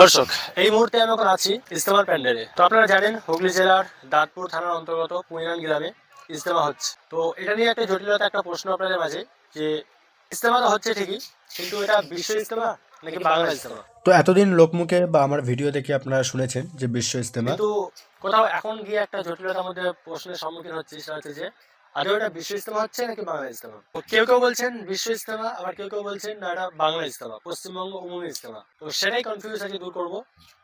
দর্শক, এই মুহূর্তে আমি এখন আছি ইজতেমার প্যান্ডেলে। তো আপনারা জানেন হুগলি জেলার দাঁতপুর থানার অন্তর্গত পুইরান গ্রামে ইজতেমা হচ্ছে। তো এটা নিয়ে একটা জটিলতা, একটা প্রশ্ন আপনাদের মাঝে, যে ইজতেমা তো হচ্ছে ঠিকই, কিন্তু এটা বিশ্ব ইজতেমা নাকি বাংলা ইজতেমা? তো এতদিন লোকমুখে বা আমার ভিডিও দেখে আপনারা শুনেছেন যে বিশ্ব ইজতেমা, কিন্তু কোথাও এখন গিয়ে একটা জটিলতার মধ্যে প্রশ্নের সম্মুখীন হচ্ছে, সেটা হচ্ছে যে আদৌ এটা বিশ্ব ইজতেমা হচ্ছে নাকি বাংলা ইজতেমা। তো কেউ কেউ বলছেন বিশ্ব ইজতেমা, আবার কেউ কেউ বলছেন না এটা বাংলা ইজতেমা, পশ্চিমবঙ্গ উমুমি ইজতেমা। তো সেটাই কনফিউজ আজকে দূর করবো,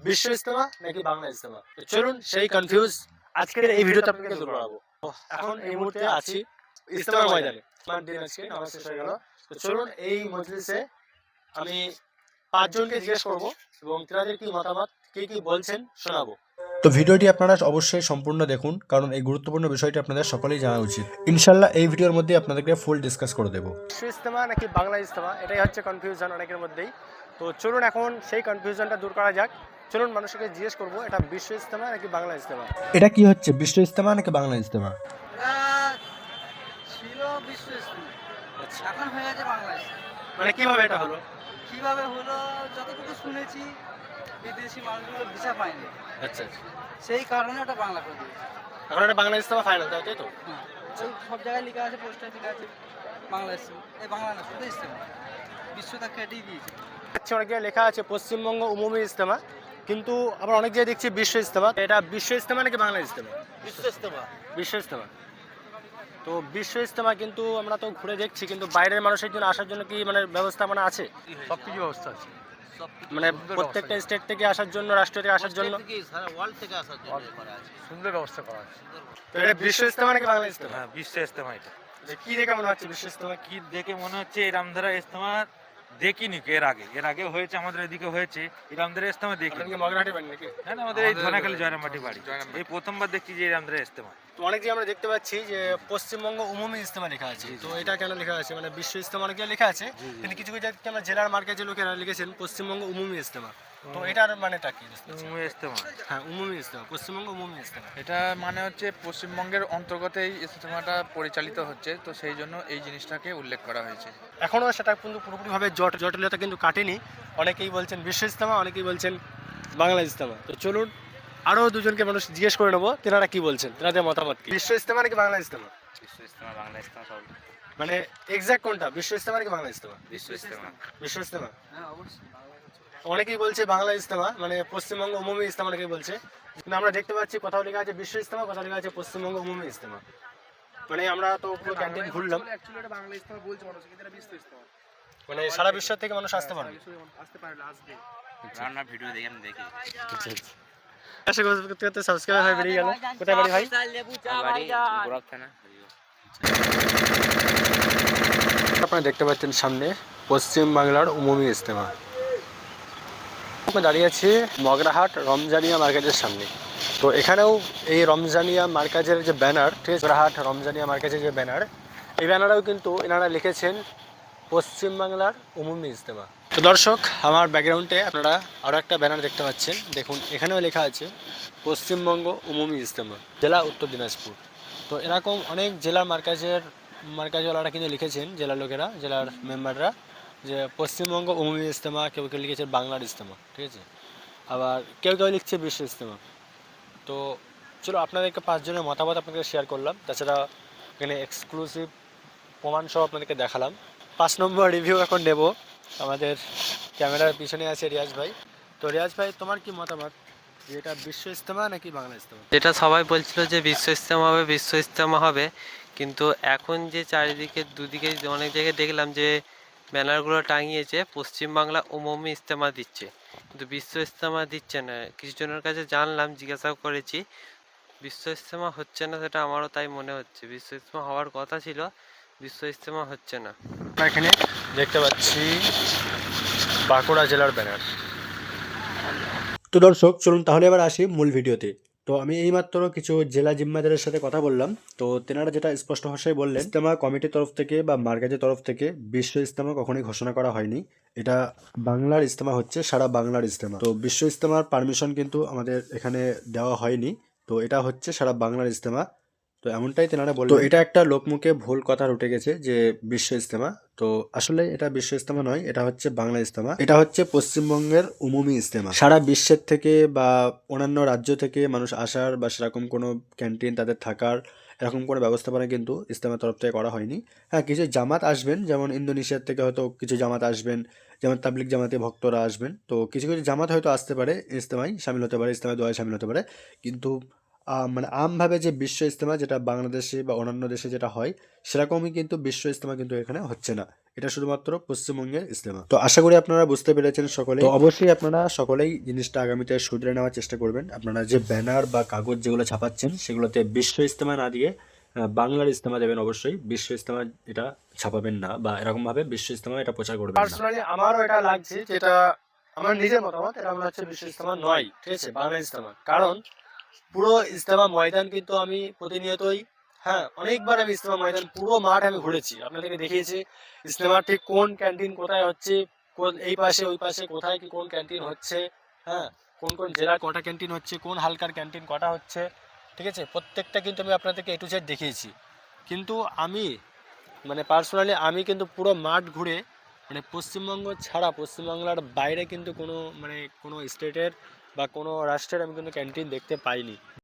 বিশ্ব ইজতেমা নাকি বাংলা ইজতেমা। তো চলুন সেই কনফিউজ আজকের এই ভিডিওতে আপনাকে দূর করাবো। তো এখন এই মুহূর্তে আছি ইজতেমার ময়দানে। আমার দিন আজকে নামাজ শেষ হয়ে গেল। তো চলুন এই মজলিসে আমি 5 জনকে জিজ্ঞেস করবো এবং তাদের কি মতামত, কে কি বলছেন শোনাবো। তো ভিডিওটি আপনারা অবশ্যই সম্পূর্ণ দেখুন, কারণ এই গুরুত্বপূর্ণ বিষয়টি আপনাদের সকলেই জানা উচিত। ইনশাল্লাহ এই ভিডিওর মধ্যে আপনাদেরকে ফুল ডিসকাস করে দেবো। বিশ্ব ইজতেমা নাকি বাংলা ইজতেমা, এটাই হচ্ছে কনফিউশন অনেকের মধ্যেই। তো চলুন এখন সেই কনফিউশনটা দূর করা যাক। চলুন মানুষকে জিজ্ঞেস করবো এটা বিশ্ব ইজতেমা নাকি বাংলা ইজতেমা। এটা কি হচ্ছে, বিশ্ব ইজতেমা নাকি বাংলা ইজতেমা? ছিল বিশ্ব ইজতেমা, এখন হয়ে গেছে বাংলা ইজতেমা। মানে কিভাবে এটা হলো? কিভাবে হলো, যতটুকু শুনেছি বিদেশি মানুষগুলো ভিসা পায়নি, আচ্ছা আচ্ছা, সেই কারণে ওটা বাংলা করে দিয়েছে। এখন এটা বাংলা ইজতেমা ফাইনাল, তাই তো? হ্যাঁ, ওই সব জায়গায় লেখা আছে, পোস্টার লেখা আছে বাংলা ইজতেমা। এই বাংলা না, শুধু ইজতেমা, বিশ্ব তা কেটেই দিয়েছে। আচ্ছা, অনেক জায়গায় লেখা আছে পশ্চিমবঙ্গ উমুমি ইজতেমা, কিন্তু আবার অনেক জায়গায় দেখছি বিশ্ব ইজতেমা। এটা বিশ্ব ইজতেমা নাকি বাংলা ইজতেমা? বিশ্ব ইজতেমা। বিশ্ব ইজতেমা। তো বিশ্ব ইজতেমা কিন্তু আমরা তো ঘুরে দেখছি, কিন্তু বাইরের মানুষের জন্য আসার জন্য কি মানে ব্যবস্থাপনা আছে? সব কিছু ব্যবস্থা আছে, মানে প্রত্যেকটা স্টেট থেকে আসার জন্য, রাষ্ট্র থেকে আসার জন্য সারা ওয়ার্ল্ড থেকে আসার জন্য করা আছে, সুন্দর ব্যবস্থা করা আছে। তো এটা বিশ্ব ইজতেমা নাকি বাংলা ইজতেমা? হ্যাঁ, বিশ্ব ইজতেমা এটা। যে কি দেখে মনে হচ্ছে বিশ্ব ইজতেমা? কি দেখে মনে হচ্ছে এই রামধারা ইজতেমা দেখিনি এর আগে হয়েছে, আমাদের এদিকে হয়েছে, এই রামধারা ইজতেমা দেখিনি। আপনাকে মগরাহাটে বাড়ি নাকি? হ্যাঁ, আমাদের এই ধনাখালী জয়রামবাটি বাড়ি। এই প্রথমবার দেখছি যে এই রামধারা ইজতেমা। তো অনেক যে আমরা দেখতে পাচ্ছি যে পশ্চিমবঙ্গ উমুমি ইজতেমা লেখা আছে, তো এটা কেন লেখা আছে? মানে বিশ্ব ইজতেমা অনেক লেখা আছে, কিন্তু কিছু কিছু জায়গায় আমরা জেলার মার্কেটে লোকেরা লিখেছেন পশ্চিমবঙ্গ উমুমি ইজতেমা। তো এটার মানেটা কি? ইজতেমা, হ্যাঁ, উমুমি ইজতেমা, পশ্চিমবঙ্গ উমুমি ইজতেমা। এটা মানে হচ্ছে পশ্চিমবঙ্গের অন্তর্গত এই ইজতেমাটা পরিচালিত হচ্ছে, তো সেই জন্য এই জিনিসটাকে উল্লেখ করা হয়েছে। এখনও সেটা কিন্তু পুরোপুরিভাবে জটিলতা কিন্তু কাটেনি। অনেকেই বলছেন বিশ্ব ইজতেমা, অনেকেই বলছেন বাংলা ইজতেমা। তো চলুন আরও দুজনকে মানুষ জিজ্ঞেস করে নেবো তেনারা কি বলছেন, তেনাদের মতামত কি। বিশ্ব ইজতেমা নাকি বাংলা ইজতেমা? বিশ্ব ইজতেমা, বাংলা ইজতেমা সব। মানে এক্সাক্ট কোনটা, বিশ্ব ইজতেমা নাকি বাংলা ইজতেমা? বিশ্ব ইজতেমা। বিশ্ব ইজতেমা। হ্যাঁ অবশ্যই। অনেকেই বলছে বাংলা ইজতেমা, মানে পশ্চিমবঙ্গ উমুমি ইজতেমা অনেকেই বলছে, কিন্তু আমরা দেখতে পাচ্ছি কোথাও লেখা আছে বিশ্ব ইজতেমা, কোথাও লেখা আছে পশ্চিমবঙ্গ উমুমি ইজতেমা। মানে আমরা তো পুরো ক্যান্টিন ঘুরলাম, অ্যাকচুয়ালি এটা বাংলা ইজতেমা বলছে মানুষ, কিন্তু এটা বিশ্ব ইজতেমা। মানে সারা বিশ্ব থেকে মানুষ আসতে পারবে। আসতে পারে আসবে। রান্নার ভিডিও দেখে আমি দেখি। আশা করতে করতে সাবস্ক্রাইব হয়ে বেরিয়ে গেল। কোথায় বাড়ি ভাই? গোরাপ থানা। আপনারা দেখতে পাচ্ছেন সামনে পশ্চিম বাংলার উমুমি ইজতেমা। আমরা দাঁড়িয়ে আছি মগরাহাট রমজানিয়া মার্কেটের সামনে। তো এখানেও এই রমজানিয়া মার্কেটের যে ব্যানার, ঠিক আছে, মগরাহাট রমজানিয়া মার্কেটের যে ব্যানার, এই ব্যানারেও কিন্তু এনারা লিখেছেন পশ্চিম বাংলার উমুমি ইজতেমা। তো দর্শক, আমার ব্যাকগ্রাউন্ডে আপনারা আরও একটা ব্যানার দেখতে পাচ্ছেন, দেখুন এখানেও লেখা আছে পশ্চিমবঙ্গ উমুমি ইজতেমা, জেলা উত্তর দিনাজপুর। তো এরকম অনেক জেলার মার্কাজওয়ালারা কিন্তু লিখেছেন, জেলার লোকেরা, জেলার মেম্বাররা, যে পশ্চিমবঙ্গ উমুমি ইজতেমা, কেউ কেউ লিখেছে বাংলার ইজতেমা, ঠিক আছে, আবার কেউ কেউ লিখছে বিশ্ব ইজতেমা। তো চলো আপনাদেরকে 5 জনের মতামত আপনাকে শেয়ার করলাম, তাছাড়া এখানে এক্সক্লুসিভ প্রমাণ সহ আপনাদেরকে দেখালাম। 5 নম্বর রিভিউ এখন নেব। আমাদের ক্যামেরার পিছনে আছে রিয়াজ ভাই। তো রিয়াজ ভাই, তোমার কি মতামত, যে এটা বিশ্ব ইজতেমা নাকি বাংলা ইজতেমা? যেটা সবাই বলছিল যে বিশ্ব ইজতেমা হবে, বিশ্ব ইজতেমা হবে, কিন্তু এখন যে চারিদিকে দুদিকে অনেক জায়গায় দেখলাম যে ব্যানারগুলো টাঙিয়েছে পশ্চিমবাংলা উমুমি ইজতেমা দিচ্ছে, কিন্তু বিশ্ব ইজতেমা দিচ্ছে না। কিছু জনের কাছে জানলাম, জিজ্ঞাসা করেছি, বিশ্ব ইজতেমা হচ্ছে না, সেটা আমারও তাই মনে হচ্ছে। বিশ্ব ইজতেমা হওয়ার কথা ছিল, বিশ্ব ইজতেমা হচ্ছে না। আমরা এখানে দেখতে পাচ্ছি বাঁকুড়া জেলার ব্যানার। তো দর্শক, চলুন তাহলে এবার আসি মূল ভিডিওতে। তো আমি এইমাত্র কিছু জেলা জিম্মাদারের সাথে কথা বললাম। তো তেনারা যেটা স্পষ্ট ভাষায় বললেন, ইজতেমা কমিটির তরফ থেকে বা মার্কাজের তরফ থেকে বিশ্ব ইজতেমা কখনোই ঘোষণা করা হয়নি। এটা বাংলার ইজতেমা হচ্ছে, সারা বাংলার ইজতেমা। তো বিশ্ব ইজতেমার পারমিশন কিন্তু আমাদের এখানে দেওয়া হয়নি। তো এটা হচ্ছে সারা বাংলার ইজতেমা। তো এমনটাই তেনারা বললেন। তো এটা একটা লোকমুখে ভুল কথা উঠে গেছে যে বিশ্ব ইজতেমা, তো আসলে এটা বিশ্ব ইজতেমা নয়, এটা হচ্ছে বাংলা ইজতেমা। এটা হচ্ছে পশ্চিমবঙ্গের উমুমি ইজতেমা। সারা বিশ্বের থেকে বা অন্যান্য রাজ্য থেকে মানুষ আসার বা সেরকম কোনো ক্যান্টিন তাদের থাকার এরকম কোনো ব্যবস্থাপনা কিন্তু ইজতেমার তরফ থেকে করা হয়নি। হ্যাঁ, কিছু জামাত আসবেন, যেমন ইন্দোনেশিয়ার থেকে হয়তো কিছু জামাত আসবেন, যেমন তাবলিগ জামাতে ভক্তরা আসবেন। তো কিছু কিছু জামাত হয়তো আসতে পারে, ইজতেমায় সামিল হতে পারে, ইজতেমায় দোয়ায় সামিল হতে পারে, কিন্তু মানে আমভাবে যে বিশ্ব ইজতেমা যেটা বাংলাদেশে বা অন্যান্য দেশে যেটা হয় সেরকমই কিন্তু বিশ্ব ইজতেমা কিন্তু এখানে হচ্ছে না। এটা শুধুমাত্র পশ্চিমবঙ্গের ইজতেমা। তো আশা করি আপনারা বুঝতে পেরেছেন সকলে। তো অবশ্যই আপনারা সকলেই জিনিসটা আগামীতে শুধরে নেওয়ার চেষ্টা করবেন। আপনারা যে ব্যানার বা কাগজ যেগুলো ছাপাচ্ছেন সেগুলোতে বিশ্ব ইজতেমা না দিয়ে বাংলার ইজতেমা দেবেন, অবশ্যই বিশ্ব ইজতেমা এটা ছাপাবেন না বা এরকম ভাবে বিশ্ব ইজতেমা এটা প্রচার করবেন না। পার্সোনালি আমারও এটা লাগছে, যেটা আমার নিজের মতামত, এটা মনে হচ্ছে বিশ্ব ইজতেমা নয়, ঠিক আছে, বাংলা ইজতেমা। কারণ পুরো ইজতেমা ময়দান কিন্তু আমি প্রতিনিয়তই, হ্যাঁ, অনেকবার আমি ইজতেমা ময়দান পুরো মাঠ আমি ঘুরেছি, আপনাদেরকে দেখিয়েছি ইজতেমার ঠিক কোন ক্যান্টিন কোথায় হচ্ছে, কোন এই পাশে ওই পাশে কোথায় কি কোন ক্যান্টিন হচ্ছে, হ্যাঁ, কোন কোন জেলার কটা ক্যান্টিন হচ্ছে, কোন হালকার ক্যান্টিন কটা হচ্ছে, ঠিক আছে, প্রত্যেকটা কিন্তু আমি আপনাদেরকে A to Z দেখিয়েছি। কিন্তু আমি মানে পার্সোনালি আমি কিন্তু পুরো মাঠ ঘুরে মানে পশ্চিমবঙ্গ ছাড়া পশ্চিমবাংলার বাইরে কিন্তু কোনো মানে কোনো স্টেটের বা কোনো রাষ্ট্রের আমি কিন্তু ক্যান্টিন দেখতে পাইনি।